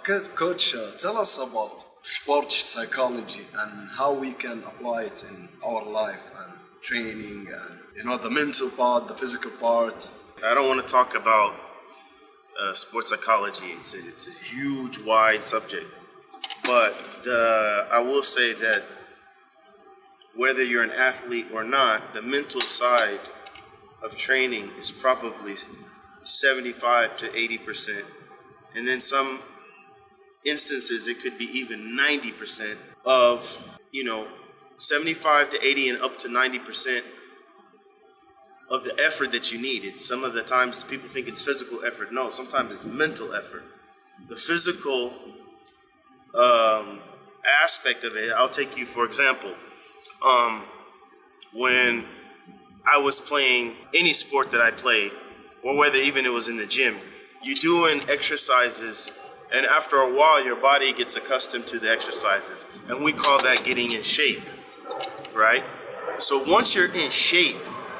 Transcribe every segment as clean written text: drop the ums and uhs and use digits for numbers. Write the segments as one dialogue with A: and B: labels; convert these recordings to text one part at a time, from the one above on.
A: Coach, tell us about sports psychology and how we can apply it in our life and training and the mental part, the physical part.
B: I don't want to talk about sports psychology. It's a huge, wide subject. But I will say that whether you're an athlete or not, the mental side of training is probably 75 to 80%. And in some instances, it could be even 90% of, 75 to 80 and up to 90% of the effort that you need. It's some of the times people think it's physical effort. No, sometimes it's mental effort. The physical aspect of it, I'll take you for example. When I was playing any sport that I played, or whether even it was in the gym, you're doing exercises, and after a while your body gets accustomed to the exercises, and we call that getting in shape, right? So once you're in shape,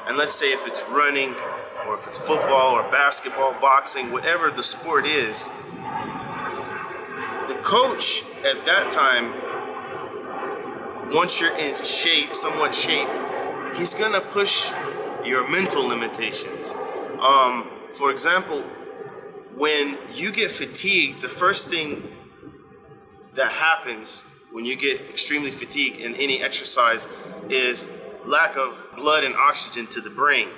B: and let's say if it's running, or if it's football, or basketball, boxing, whatever the sport is, the coach at that time, once you're in shape, somewhat shape, he's gonna push your mental limitations. For example, when you get fatigued, the first thing that happens when you get extremely fatigued in any exercise is lack of blood and oxygen to the brain.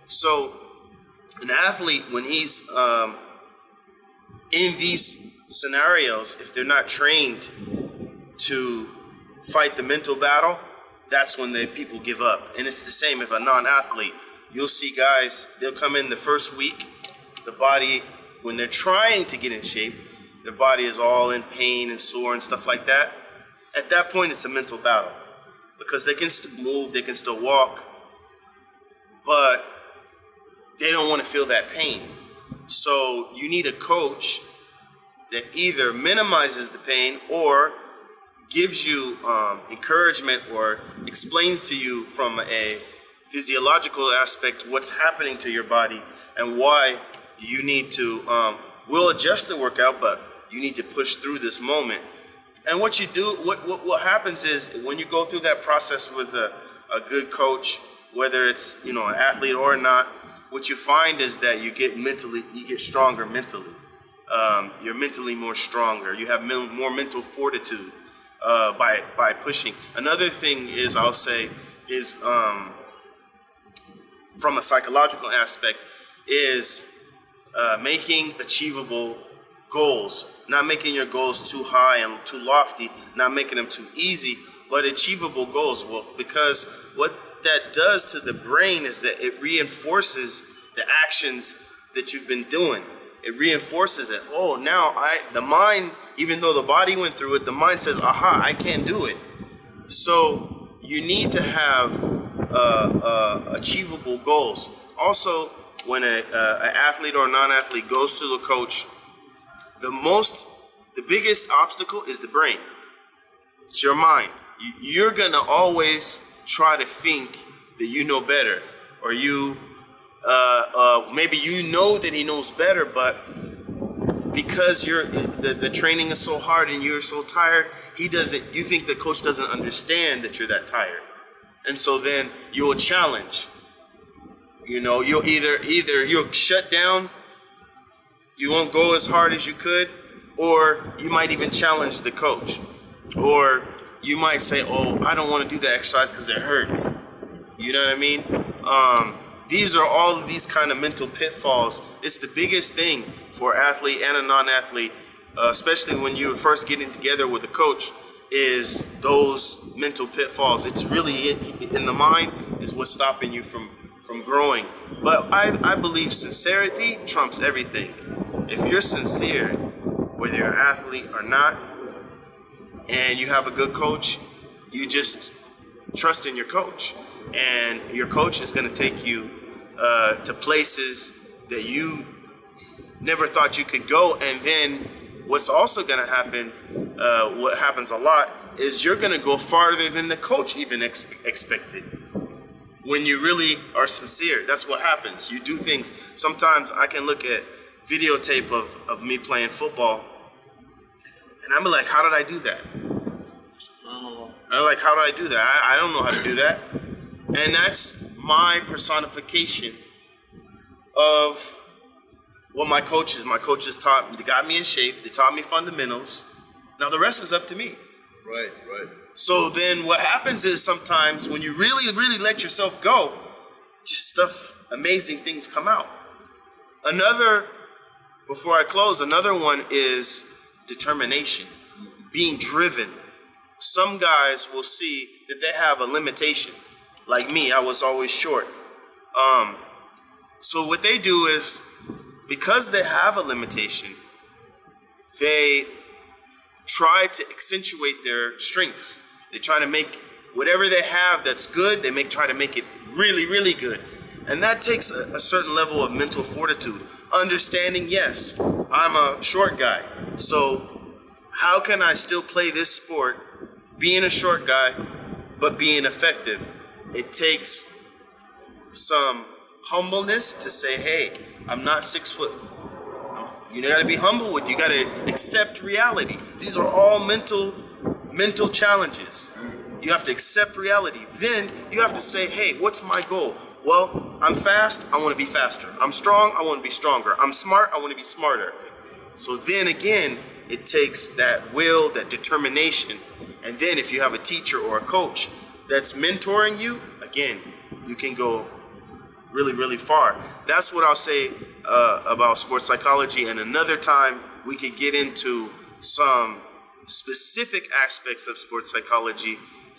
B: So an athlete, when he's in these scenarios, if they're not trained to fight the mental battle, that's when the people give up. And it's the same if a non-athlete. You'll see guys, they'll come in the first week, the body, when they're trying to get in shape, their body is all in pain and sore and stuff like that. At that point, it's a mental battle because they can still move, they can still walk, but they don't want to feel that pain. So you need a coach that either minimizes the pain or gives you encouragement or explains to you from a physiological aspect what's happening to your body and why you need to, we'll adjust the workout, but you need to push through this moment. And what you do, what happens is when you go through that process with a good coach, whether it's an athlete or not, what you find is that you get stronger mentally. You're mentally more stronger. You have more mental fortitude by pushing. Another thing is, I'll say, is from a psychological aspect, is making achievable goals. Not making your goals too high and too lofty, not making them too easy, but achievable goals. Well, because what that does to the brain is that it reinforces the actions that you've been doing. It reinforces it. Oh, now the mind, even though the body went through it, the mind says, aha, I can't do it. So you need to have achievable goals. Also, when an athlete or a non-athlete goes to the coach, the biggest obstacle is the brain. It's your mind. You're gonna always try to think that you know better, or maybe you know that he knows better, but because the training is so hard and you're so tired, you think the coach doesn't understand that you're that tired, and so then you'll challenge. You'll you'll shut down. You won't go as hard as you could, or you might even challenge the coach, or you might say, "Oh, I don't want to do that exercise because it hurts." You know what I mean? These are all of these kind of mental pitfalls. It's the biggest thing for athlete and a non-athlete, especially when you're first getting together with a coach, is those mental pitfalls. It's really in the mind is what's stopping you from growing. But I believe sincerity trumps everything. If you're sincere, whether you're an athlete or not, and you have a good coach, you just trust in your coach. And your coach is going to take you to places that you never thought you could go. And then what's also going to happen, what happens a lot, is you're going to go farther than the coach even expected. When you really are sincere, that's what happens. You do things. Sometimes I can look at videotape of me playing football, And I'm like, how did I do that?
A: SubhanAllah.
B: I'm like, how did I do that? I don't know how to do that. And that's my personification of what my coaches taught me. They got me in shape. They taught me fundamentals. Now the rest is up to me.
A: Right, right.
B: So then what happens is sometimes when you really, really let yourself go, just amazing things come out. Before I close, another one is determination, being driven. Some guys will see that they have a limitation. Like me, I was always short. So what they do is, because they have a limitation, they try to accentuate their strengths. They try to make whatever they have that's good, try to make it really, really good. And that takes a certain level of mental fortitude. Understanding, yes, I'm a short guy. So how can I still play this sport, being a short guy, but being effective? It takes some humbleness to say, hey, I'm not 6 foot. You gotta be humble with it. You gotta accept reality. These are all mental challenges. You have to accept reality. Then you have to say, hey, what's my goal? Well, I'm fast, I want to be faster. I'm strong, I want to be stronger. I'm smart, I want to be smarter. So then again, it takes that will, that determination. And then if you have a teacher or a coach that's mentoring you, again, you can go really, really far. That's what I'll say about sports psychology. And another time we could get into some specific aspects of sports psychology,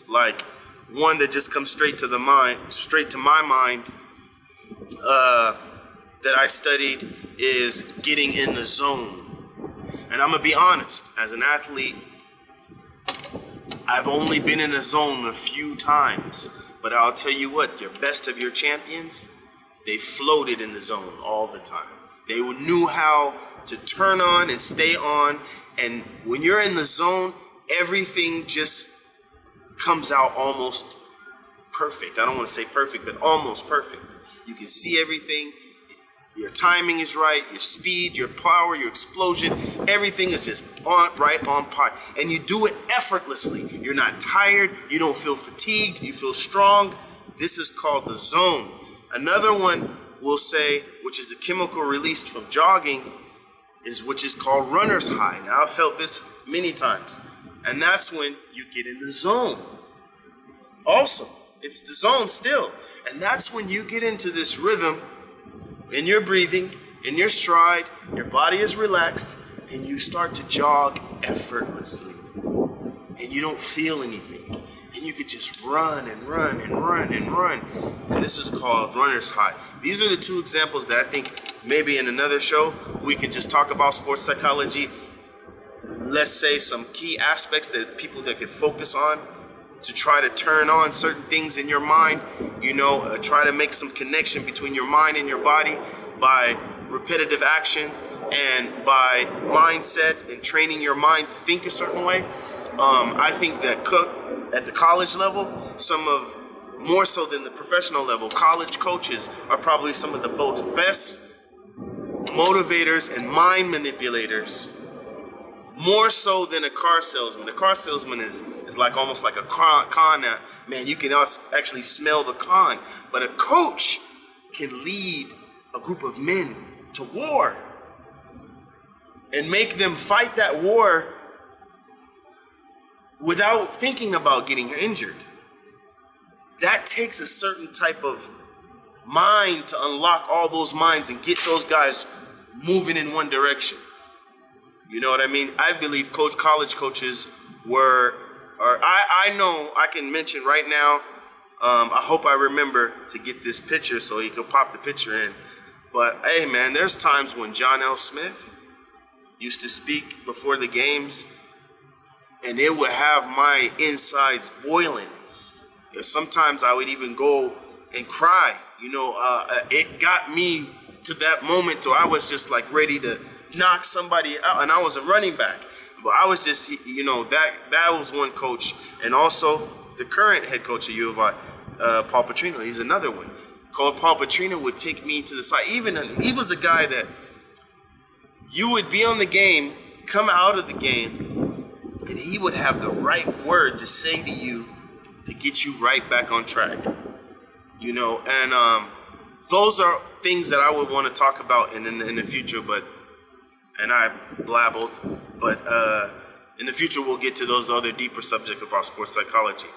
B: like one that just comes straight to my mind, that I studied is getting in the zone. And I'm gonna be honest, as an athlete, I've only been in a zone a few times, but I'll tell you what, your best of your champions, they floated in the zone all the time. They knew how to turn on and stay on, and when you're in the zone, everything just comes out almost perfect. I don't want to say perfect, but almost perfect. You can see everything. Your timing is right. Your speed, your power, your explosion, everything is just right on par. And you do it effortlessly. You're not tired. You don't feel fatigued. You feel strong. This is called the zone. Another one we'll say, which is a chemical released from jogging, which is called runner's high. Now, I've felt this many times. And that's when you get in the zone. Also, it's the zone still. And that's when you get into this rhythm in your breathing, in your stride, your body is relaxed, and you start to jog effortlessly. And you don't feel anything. And you could just run and run and run and run. And this is called runner's high. These are the two examples that I think maybe in another show we could just talk about sports psychology. Let's say some key aspects that people that could focus on to try to turn on certain things in your mind, try to make some connection between your mind and your body by repetitive action and by mindset and training your mind to think a certain way. I think that at the college level, more so than the professional level, college coaches are probably some of the best motivators and mind manipulators, more so than a car salesman. A car salesman is like almost like a con. Man, you can actually smell the con. But a coach can lead a group of men to war and make them fight that war without thinking about getting injured. That takes a certain type of mind to unlock all those minds and get those guys moving in one direction. You know what I mean? I believe college coaches I know I can mention right now, I hope I remember to get this picture so he can pop the picture in. But hey man, there's times when John L. Smith used to speak before the games and it would have my insides boiling. Sometimes I would even go and cry. It got me to that moment where I was just like ready to knock somebody out, and I was a running back. But I was just, that was one coach. And also the current head coach of U of I, Paul Petrino, he's another one. Paul Petrino would take me to the side. He was a guy that you would be on the game, come out of the game, and he would have the right word to say to you to get you right back on track. You know, and those are things that I would want to talk about in the future, and I blabbled, but in the future we'll get to those other deeper subjects about sports psychology.